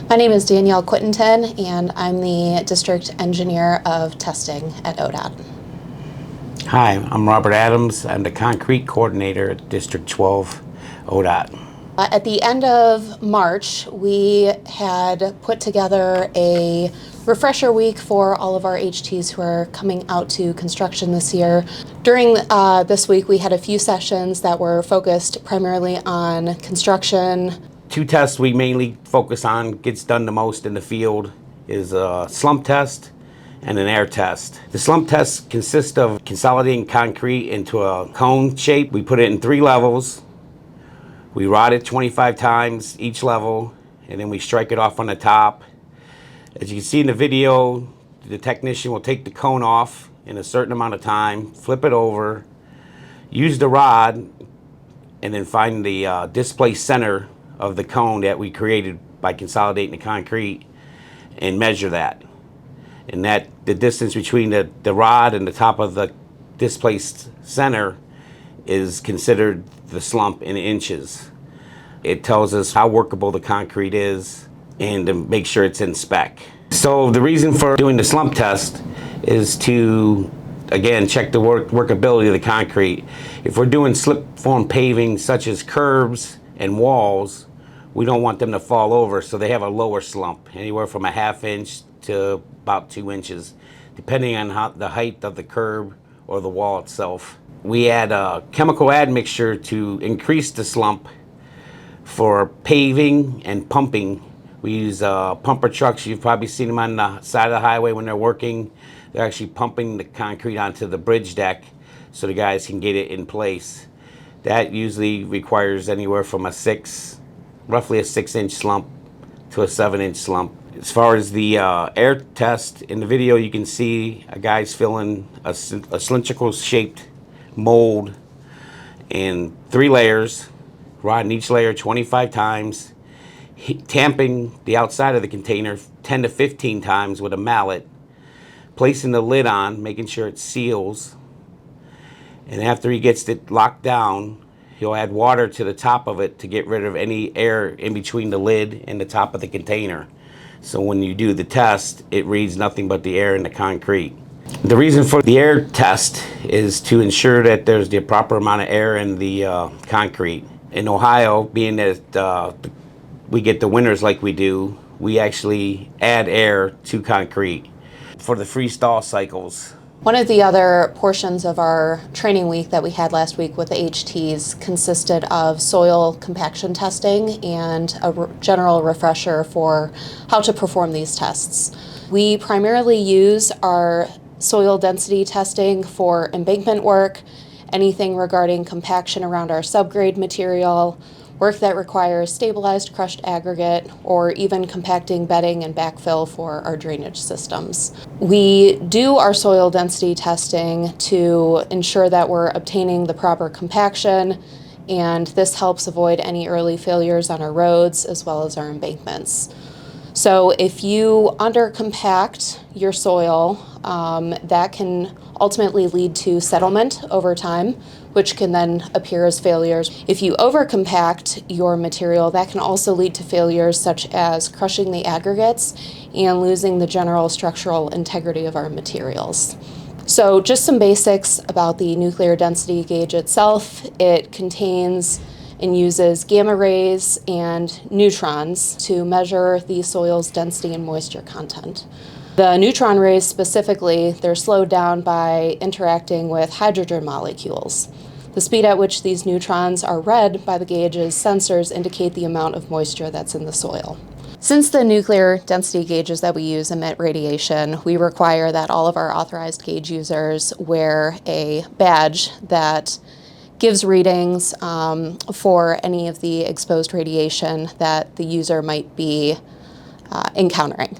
My name is Danielle Quittenton, and I'm the District Engineer of Testing at ODOT. Hi, I'm Robert Adams. I'm the Concrete Coordinator at District 12, ODOT. At the end of March, we had put together a refresher week for all of our HTs who are coming out to construction this year. During this week, we had a few sessions that were focused primarily on construction. Two tests we mainly focus on, gets done the most in the field, is a slump test and an air test. The slump test consists of consolidating concrete into a cone shape. We put it in 3 levels. We rod it 25 times each level, and then we strike it off on the top. As you can see in the video, the technician will take the cone off in a certain amount of time, flip it over, use the rod, and then find the displaced center of the cone that we created by consolidating the concrete and measure that. And that the distance between the rod and the top of the displaced center is considered the slump in inches. It tells us how workable the concrete is and to make sure it's in spec. So the reason for doing the slump test is to, again, check the workability of the concrete. If we're doing slip-form paving such as curbs and walls, we don't want them to fall over, so they have a lower slump, anywhere from a ½ inch to about 2 inches, depending on the height of the curb or the wall itself. We add a chemical admixture to increase the slump. For paving and pumping, we use pumper trucks. You've probably seen them on the side of the highway when they're working. They're actually pumping the concrete onto the bridge deck so the guys can get it in place. That usually requires anywhere from roughly a 6-inch slump to a 7-inch slump. As far as the air test, in the video you can see a guy's filling a cylindrical shaped mold in 3 layers, rodding each layer 25 times, tamping the outside of the container 10 to 15 times with a mallet, placing the lid on, making sure it seals, and after he gets it locked down, he'll add water to the top of it to get rid of any air in between the lid and the top of the container. So when you do the test, it reads nothing but the air in the concrete. The reason for the air test is to ensure that there's the proper amount of air in the concrete. In Ohio, being that we get the winters like we do, we actually add air to concrete for the freeze-thaw cycles. One of the other portions of our training week that we had last week with the HTs consisted of soil compaction testing and a general refresher for how to perform these tests. We primarily use our soil density testing for embankment work, anything regarding compaction around our subgrade material, work that requires stabilized crushed aggregate, or even compacting bedding and backfill for our drainage systems. We do our soil density testing to ensure that we're obtaining the proper compaction, and this helps avoid any early failures on our roads as well as our embankments. So if you undercompact your soil, that can ultimately lead to settlement over time, which can then appear as failures. If you overcompact your material, that can also lead to failures such as crushing the aggregates and losing the general structural integrity of our materials. So just some basics about the nuclear density gauge itself. It contains and uses gamma rays and neutrons to measure the soil's density and moisture content. The neutron rays specifically, they're slowed down by interacting with hydrogen molecules. The speed at which these neutrons are read by the gauge's sensors indicate the amount of moisture that's in the soil. Since the nuclear density gauges that we use emit radiation, we require that all of our authorized gauge users wear a badge that gives readings for any of the exposed radiation that the user might be encountering.